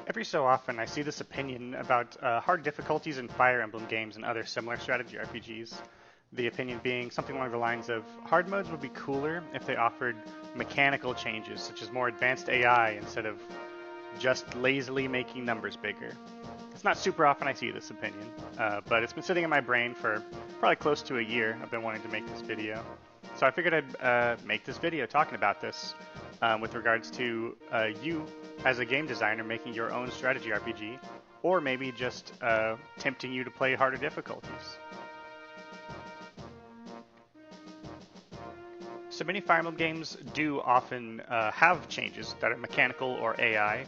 Every so often, I see this opinion about hard difficulties in Fire Emblem games and other similar strategy RPGs. The opinion being something along the lines of hard modes would be cooler if they offered mechanical changes, such as more advanced AI instead of just lazily making numbers bigger. It's not super often I see this opinion, but it's been sitting in my brain for probably close to a year. I've been wanting to make this video. So I figured I'd make this video talking about this with regards to you as a game designer making your own strategy RPG, or maybe just tempting you to play harder difficulties. So many Fire Emblem games do often have changes that are mechanical or AI.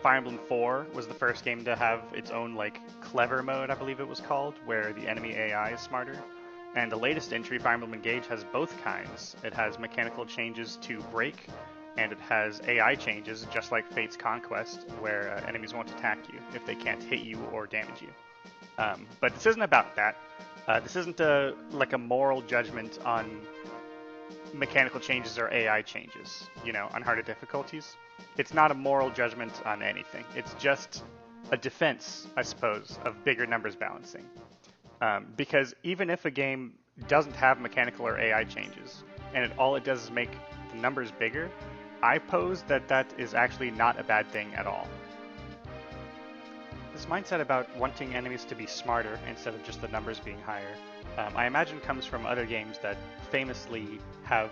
Fire Emblem 4 was the first game to have its own clever mode, I believe it was called, where the enemy AI is smarter. And the latest entry, Fire Emblem Engage, has both kinds. It has mechanical changes to break, and it has AI changes, just like Fate's Conquest, where enemies won't attack you if they can't hit you or damage you. But this isn't about that. This isn't a moral judgment on mechanical changes or AI changes, on harder difficulties. It's not a moral judgment on anything. It's just a defense, I suppose, of bigger numbers balancing. Because even if a game doesn't have mechanical or AI changes, and all it does is make the numbers bigger, I pose that is actually not a bad thing at all. This mindset about wanting enemies to be smarter instead of just the numbers being higher, I imagine comes from other games that famously have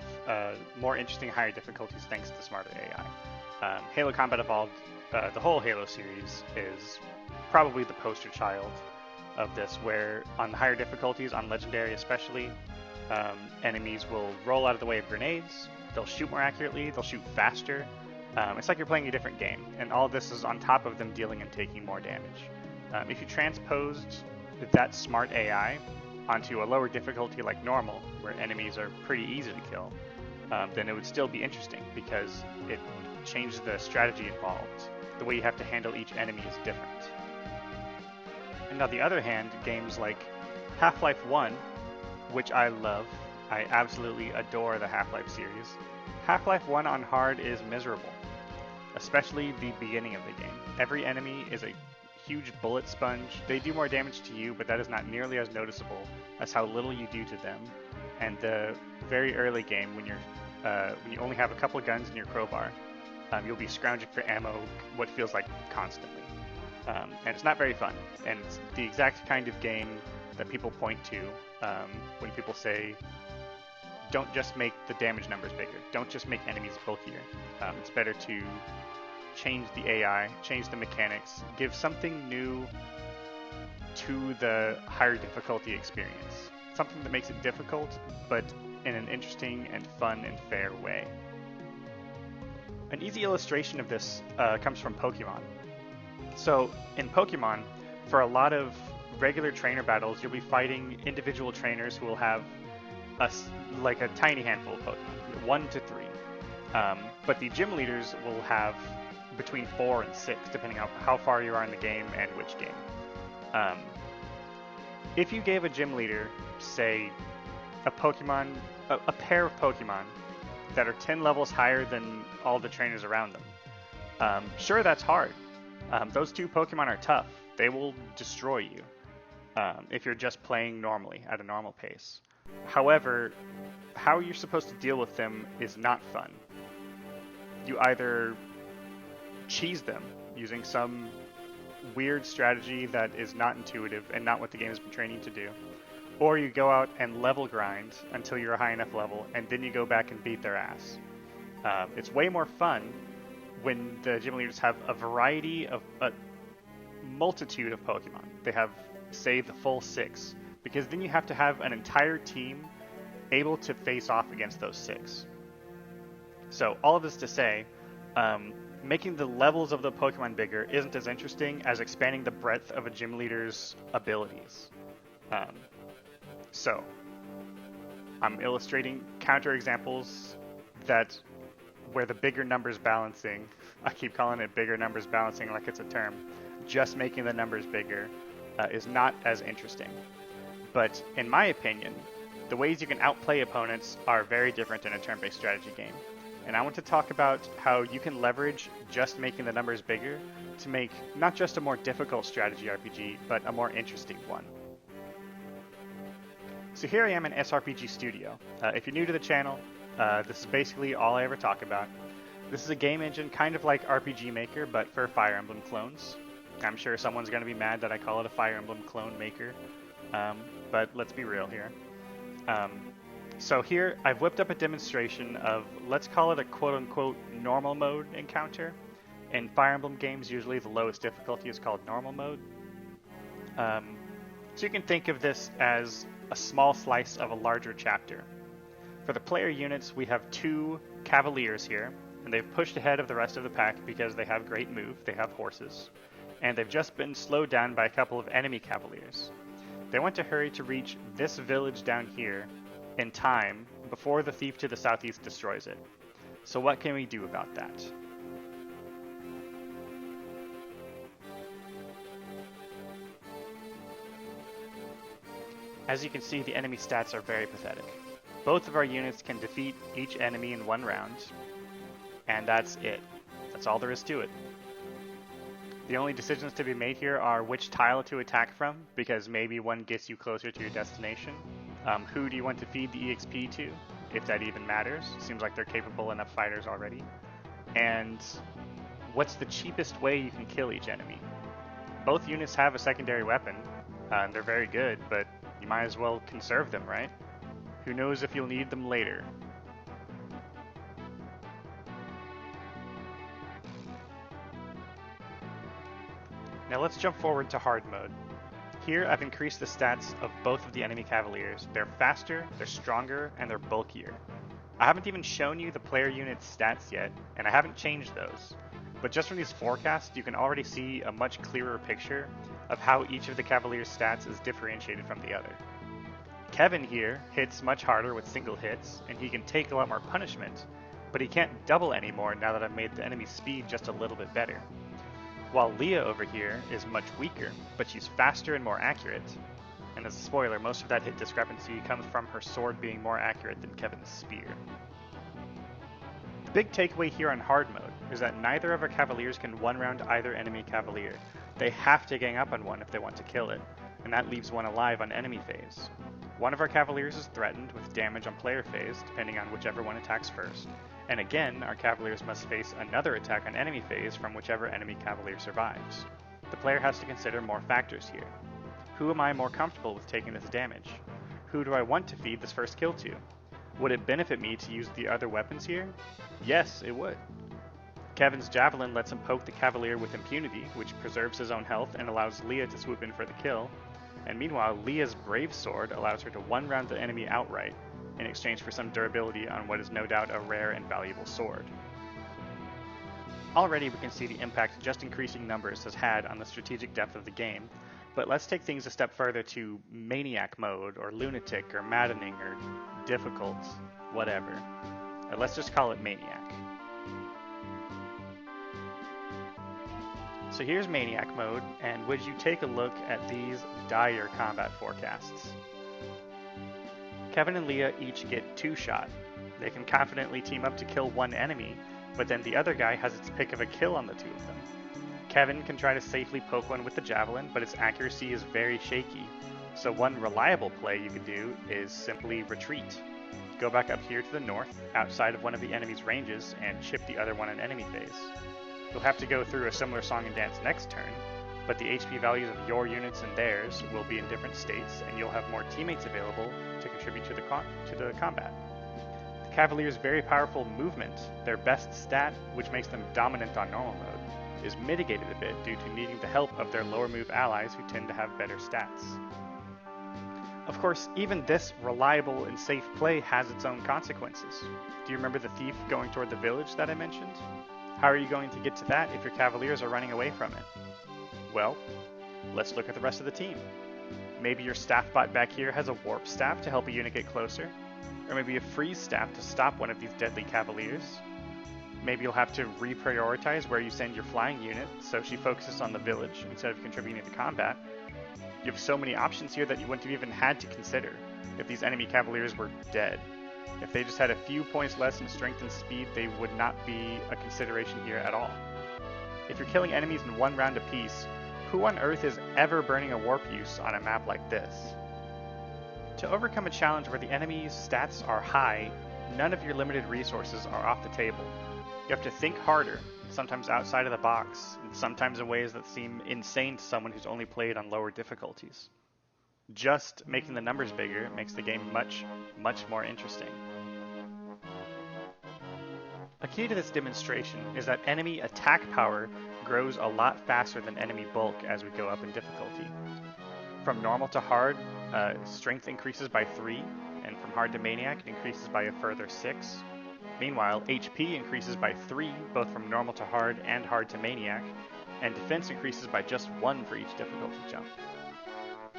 more interesting higher difficulties thanks to smarter AI. Halo Combat Evolved, the whole Halo series, is probably the poster child of this, where on the higher difficulties, on Legendary especially, enemies will roll out of the way of grenades, they'll shoot more accurately, they'll shoot faster. It's like you're playing a different game, and all this is on top of them dealing and taking more damage. If you transposed that smart AI onto a lower difficulty like normal, where enemies are pretty easy to kill, then it would still be interesting because it changes the strategy involved. The way you have to handle each enemy is different. And on the other hand, games like Half-Life 1, which I love, I absolutely adore the Half-Life series. Half-Life 1 on hard is miserable, especially the beginning of the game. Every enemy is a huge bullet sponge. They do more damage to you, but that is not nearly as noticeable as how little you do to them. And the very early game, when you only have a couple of guns and your crowbar, you'll be scrounging for ammo what feels like constantly. And it's not very fun. And it's the exact kind of game that people point to when people say, don't just make the damage numbers bigger. Don't just make enemies bulkier. It's better to change the AI, change the mechanics, give something new to the higher difficulty experience. Something that makes it difficult, but in an interesting and fun and fair way. An easy illustration of this comes from Pokemon. So in Pokemon, for a lot of regular trainer battles, you'll be fighting individual trainers who will have a tiny handful of Pokemon, 1 to 3. But the gym leaders will have between 4 and 6, depending on how far you are in the game and which game. If you gave a gym leader, say, a pair of Pokemon that are 10 levels higher than all the trainers around them, sure, that's hard. Those 2 Pokemon are tough. They will destroy you if you're just playing normally at a normal pace. However, how you're supposed to deal with them is not fun. You either cheese them using some weird strategy that is not intuitive and not what the game has been training to do, or you go out and level grind until you're a high enough level, and then you go back and beat their ass. It's way more fun when the gym leaders have a variety of a multitude of Pokemon. They have, say, the full 6, because then you have to have an entire team able to face off against those 6. So all of this to say, making the levels of the Pokemon bigger isn't as interesting as expanding the breadth of a gym leader's abilities. So I'm illustrating counterexamples where the bigger numbers balancing, I keep calling it bigger numbers balancing like it's a term, just making the numbers bigger is not as interesting. But in my opinion, the ways you can outplay opponents are very different in a turn-based strategy game. and I want to talk about how you can leverage just making the numbers bigger to make not just a more difficult strategy RPG, but a more interesting one. So here I am in SRPG Studio. If you're new to the channel, this is basically all I ever talk about. This is a game engine kind of like RPG Maker, but for Fire Emblem clones. I'm sure someone's going to be mad that I call it a Fire Emblem clone maker, but let's be real here. So here, I've whipped up a demonstration of, let's call it a quote-unquote normal mode encounter. In Fire Emblem games, usually the lowest difficulty is called normal mode. So you can think of this as a small slice of a larger chapter. For the player units, we have 2 Cavaliers here, and they've pushed ahead of the rest of the pack because they have great move, they have horses, and they've just been slowed down by a couple of enemy Cavaliers. They want to hurry to reach this village down here in time before the thief to the southeast destroys it. So what can we do about that? As you can see, the enemy stats are very pathetic. Both of our units can defeat each enemy in 1 round, and that's it. That's all there is to it. The only decisions to be made here are which tile to attack from, because maybe one gets you closer to your destination. Who do you want to feed the EXP to, if that even matters? Seems like they're capable enough fighters already. And what's the cheapest way you can kill each enemy? Both units have a secondary weapon, and they're very good, but you might as well conserve them, right? Who knows if you'll need them later. Now let's jump forward to hard mode. Here I've increased the stats of both of the enemy Cavaliers. They're faster, they're stronger, and they're bulkier. I haven't even shown you the player unit's stats yet, and I haven't changed those. But just from these forecasts, you can already see a much clearer picture of how each of the Cavalier's stats is differentiated from the other. Kevin here hits much harder with single hits, and he can take a lot more punishment, but he can't double anymore now that I've made the enemy's speed just a little bit better. While Leah over here is much weaker, but she's faster and more accurate. And as a spoiler, most of that hit discrepancy comes from her sword being more accurate than Kevin's spear. The big takeaway here on hard mode is that neither of our Cavaliers can one-round either enemy Cavalier. They have to gang up on one if they want to kill it, and that leaves one alive on enemy phase. One of our Cavaliers is threatened with damage on player phase, depending on whichever one attacks first. And again, our Cavaliers must face another attack on enemy phase from whichever enemy Cavalier survives. The player has to consider more factors here. Who am I more comfortable with taking this damage? Who do I want to feed this first kill to? Would it benefit me to use the other weapons here? Yes, it would. Kevin's Javelin lets him poke the Cavalier with impunity, which preserves his own health and allows Leah to swoop in for the kill. And meanwhile, Leah's Brave Sword allows her to one-round the enemy outright, in exchange for some durability on what is no doubt a rare and valuable sword. Already we can see the impact just increasing numbers has had on the strategic depth of the game, but let's take things a step further to Maniac mode, or Lunatic, or Maddening, or Difficult, whatever. Let's just call it Maniac. So here's Maniac mode, and would you take a look at these dire combat forecasts? Kevin and Leah each get 2 shot. They can confidently team up to kill one enemy, but then the other guy has its pick of a kill on the 2 of them. Kevin can try to safely poke one with the javelin, but its accuracy is very shaky, so one reliable play you could do is simply retreat. Go back up here to the north, outside of one of the enemy's ranges, and chip the other one in enemy phase. You'll have to go through a similar song and dance next turn, but the HP values of your units and theirs will be in different states, and you'll have more teammates available to contribute to the combat. The Cavalier's very powerful movement, their best stat, which makes them dominant on normal mode, is mitigated a bit due to needing the help of their lower move allies who tend to have better stats. Of course, even this reliable and safe play has its own consequences. Do you remember the thief going toward the village that I mentioned? How are you going to get to that if your Cavaliers are running away from it? Well, let's look at the rest of the team. Maybe your staff bot back here has a warp staff to help a unit get closer, or maybe a freeze staff to stop one of these deadly Cavaliers. Maybe you'll have to reprioritize where you send your flying unit so she focuses on the village instead of contributing to combat. You have so many options here that you wouldn't have even had to consider if these enemy Cavaliers were dead. If they just had a few points less in strength and speed, they would not be a consideration here at all. If you're killing enemies in one round apiece, who on earth is ever burning a warp use on a map like this? To overcome a challenge where the enemy's stats are high, none of your limited resources are off the table. You have to think harder, sometimes outside of the box, and sometimes in ways that seem insane to someone who's only played on lower difficulties. Just making the numbers bigger makes the game much, much more interesting. A key to this demonstration is that enemy attack power grows a lot faster than enemy bulk as we go up in difficulty. From normal to hard, strength increases by 3, and from hard to maniac it increases by a further 6. Meanwhile, HP increases by 3, both from normal to hard and hard to maniac, and defense increases by just 1 for each difficulty jump.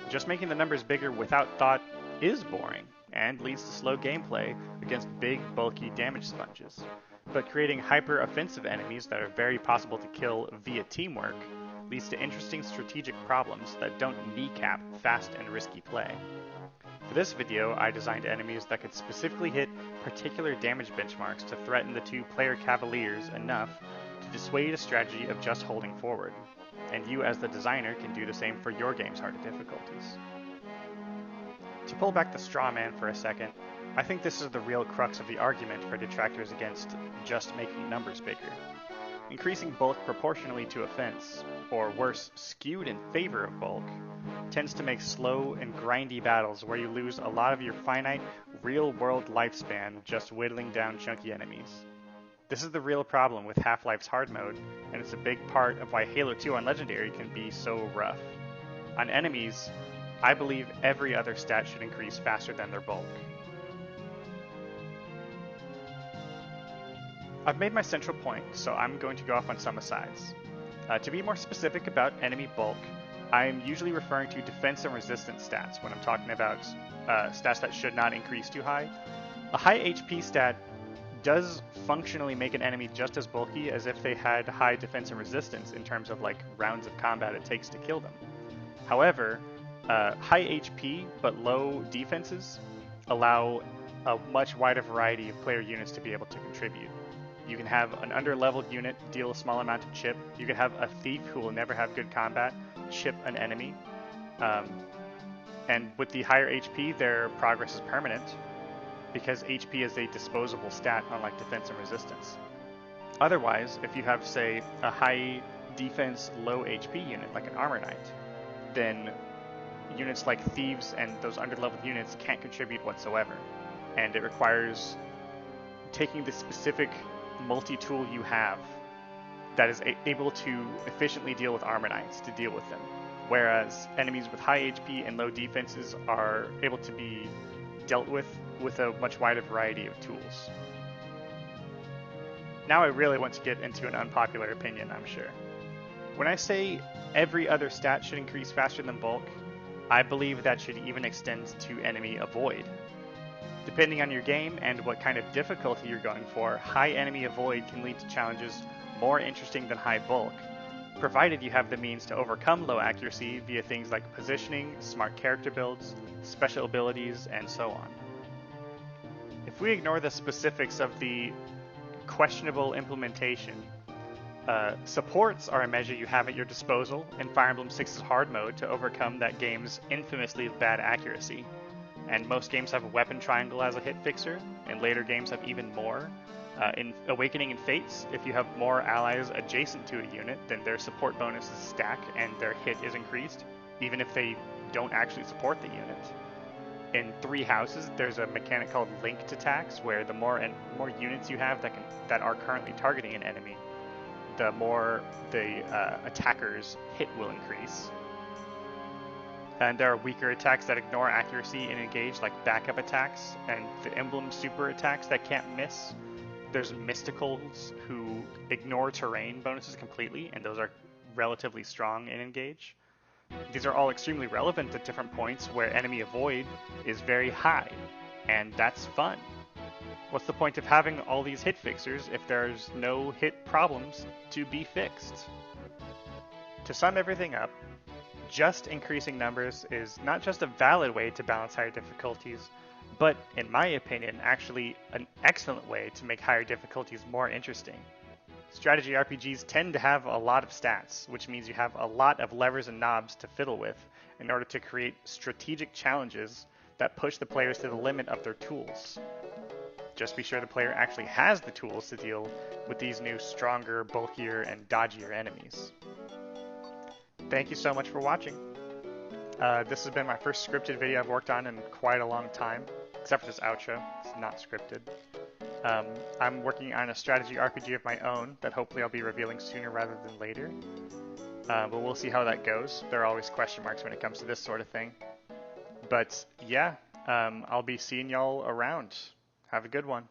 Just making the numbers bigger without thought is boring, and leads to slow gameplay against big, bulky damage sponges. But creating hyper-offensive enemies that are very possible to kill via teamwork leads to interesting strategic problems that don't kneecap fast and risky play. For this video, I designed enemies that could specifically hit particular damage benchmarks to threaten the two-player cavaliers enough to dissuade a strategy of just holding forward. And you as the designer can do the same for your game's harder difficulties. To pull back the straw man for a second, I think this is the real crux of the argument for detractors against just making numbers bigger. Increasing bulk proportionally to offense, or worse, skewed in favor of bulk, tends to make slow and grindy battles where you lose a lot of your finite, real-world lifespan just whittling down chunky enemies. This is the real problem with Half-Life's hard mode, and it's a big part of why Halo 2 on Legendary can be so rough. On enemies, I believe every other stat should increase faster than their bulk. I've made my central point, so I'm going to go off on some asides. To be more specific about enemy bulk, I'm usually referring to defense and resistance stats when I'm talking about stats that should not increase too high. A high HP stat does functionally make an enemy just as bulky as if they had high defense and resistance in terms of like rounds of combat it takes to kill them. However, high HP but low defenses allow a much wider variety of player units to be able to contribute. You can have an under-leveled unit deal a small amount of chip. You can have a thief who will never have good combat chip an enemy. And with the higher HP, their progress is permanent because HP is a disposable stat unlike defense and resistance. Otherwise, if you have, say, a high defense, low HP unit like an Armor Knight, then units like thieves and those under-leveled units can't contribute whatsoever. And it requires taking the specific multi-tool you have that is able to efficiently deal with Armor Knights to deal with them, whereas enemies with high HP and low defenses are able to be dealt with a much wider variety of tools. Now I really want to get into an unpopular opinion, I'm sure. When I say every other stat should increase faster than bulk, I believe that should even extend to enemy avoid. Depending on your game and what kind of difficulty you're going for, high enemy avoid can lead to challenges more interesting than high bulk, provided you have the means to overcome low accuracy via things like positioning, smart character builds, special abilities, and so on. If we ignore the specifics of the questionable implementation, supports are a measure you have at your disposal in Fire Emblem 6's hard mode to overcome that game's infamously bad accuracy. And most games have a weapon triangle as a hit fixer, and later games have even more. In Awakening and Fates, if you have more allies adjacent to a unit, then their support bonuses stack and their hit is increased, even if they don't actually support the unit. In Three Houses, there's a mechanic called linked attacks, where the more units you have that are currently targeting an enemy, the more the attacker's hit will increase. And there are weaker attacks that ignore accuracy and engage, like backup attacks, and the emblem super attacks that can't miss. There's mysticals who ignore terrain bonuses completely, and those are relatively strong in engage. These are all extremely relevant at different points where enemy avoid is very high, and that's fun. What's the point of having all these hit fixers if there's no hit problems to be fixed? To sum everything up, just increasing numbers is not just a valid way to balance higher difficulties, but in my opinion, actually an excellent way to make higher difficulties more interesting. Strategy RPGs tend to have a lot of stats, which means you have a lot of levers and knobs to fiddle with in order to create strategic challenges that push the players to the limit of their tools. Just be sure the player actually has the tools to deal with these new, stronger, bulkier, and dodgier enemies. Thank you so much for watching. This has been my first scripted video I've worked on in quite a long time, except for this outro. It's not scripted. I'm working on a strategy RPG of my own that hopefully I'll be revealing sooner rather than later. But we'll see how that goes. There are always question marks when it comes to this sort of thing. But yeah, I'll be seeing y'all around. Have a good one.